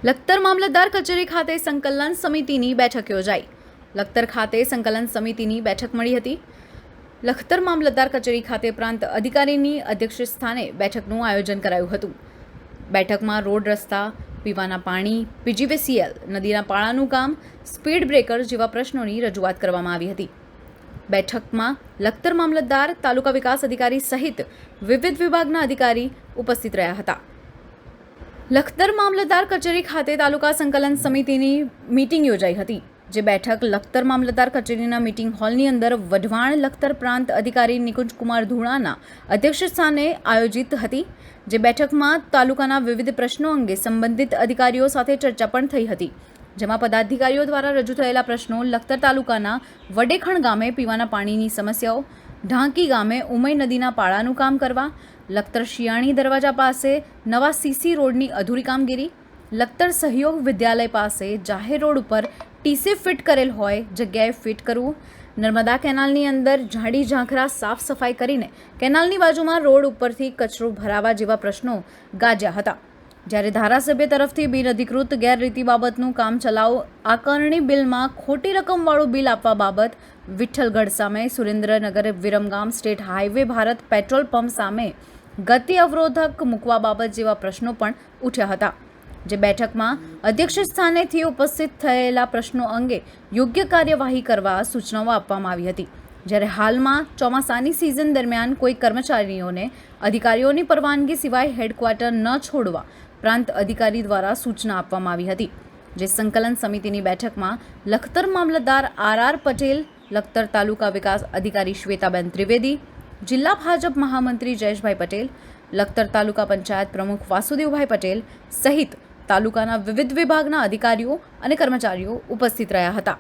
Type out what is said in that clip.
લખતર મામલતદાર કચેરી ખાતે સંકલન સમિતિની બેઠક યોજાઈ. લખતર ખાતે સંકલન સમિતિની બેઠક મળી હતી. લખતર મામલતદાર કચેરી ખાતે પ્રાંત અધિકારીની અધ્યક્ષસ્થાને બેઠકનું આયોજન કરાયું હતું. બેઠકમાં રોડ, રસ્તા, પીવાના પાણી, પીજીવીસીએલ, નદીના પાળાનું કામ, સ્પીડ બ્રેકર જેવા પ્રશ્નોની રજૂઆત કરવામાં આવી હતી. બેઠકમાં લખતર મામલતદાર, તાલુકા વિકાસ અધિકારી સહિત વિવિધ વિભાગના અધિકારી ઉપસ્થિત રહ્યા હતા. લખતર મામલતદાર કચેરી ખાતે તાલુકા સંકલન સમિતિની મીટિંગ યોજાઈ હતી. જે બેઠક લખતર મામલતદાર કચેરીના મીટિંગ હોલની અંદર વઢવાણ લખતર પ્રાંત અધિકારી નિકુંજ કુમાર ધુણાના અધ્યક્ષસ્થાને આયોજિત હતી. જે બેઠકમાં તાલુકાના વિવિધ પ્રશ્નો અંગે સંબંધિત અધિકારીઓ સાથે ચર્ચા પણ થઈ હતી. જેમાં પદાધિકારીઓ દ્વારા રજૂ થયેલા પ્રશ્નો લખતર તાલુકાના વડેખણ ગામે પીવાના પાણીની સમસ્યાઓ, ઢાંકી ગામે ઉમઈ નદીના પાળાનું કામ કરવા, લખતર શિયાળી દરવાજા પાસે નવા સીસી રોડની અધૂરી કામગીરી, લખતર સહયોગ વિદ્યાલય પાસે જાહેર રોડ ઉપર ટીસી ફિટ કરેલ હોય જગ્યાએ ફિટ કરવું, નર્મદા કેનાલની અંદર ઝાડી ઝાંખરા સાફ સફાઈ કરીને કેનાલની બાજુમાં રોડ ઉપરથી કચરો ભરાવા જેવા પ્રશ્નો ગાજ્યા હતા. જ્યારે ધારાસભ્ય તરફથી બિનઅધિકૃત ગેરરીતિ બાબતનું કામ ચલાવ આકારણી બિલમાં ખોટી રકમવાળું બિલ આપવા બાબત, વિઠ્ઠલગઢ સામે Surendranagar Viramgam state highway Bharat petrol pump સામે ગતિ અવરોધક મૂકવા બાબત જેવા પ્રશ્નો પણ ઉઠ્યા હતા. જે બેઠકમાં અધ્યક્ષ સ્થાનેથી ઉપસ્થિત થયેલા પ્રશ્નો અંગે યોગ્ય કાર્યવાહી કરવા સૂચનાઓ આપવામાં આવી હતી. જ્યારે હાલમાં ચોમાસાની સિઝન દરમિયાન કોઈ કર્મચારીઓને અધિકારીઓની પરવાનગી સિવાય હેડક્વાર્ટર ન છોડવા પ્રાંત અધિકારી દ્વારા સૂચના આપવામાં આવી હતી. જે સંકલન સમિતિની બેઠકમાં લખતર મામલતદાર આર પટેલ, લખતર તાલુકા વિકાસ અધિકારી શ્વેતાબેન ત્રિવેદી, જિલ્લા ભાજપ મહામંત્રી જયેશભાઈ પટેલ, લખતર તાલુકા પંચાયત પ્રમુખ વાસુદેવભાઈ પટેલ સહિત તાલુકાના વિવિધ વિભાગના અધિકારીઓ અને કર્મચારીઓ ઉપસ્થિત રહ્યા હતા.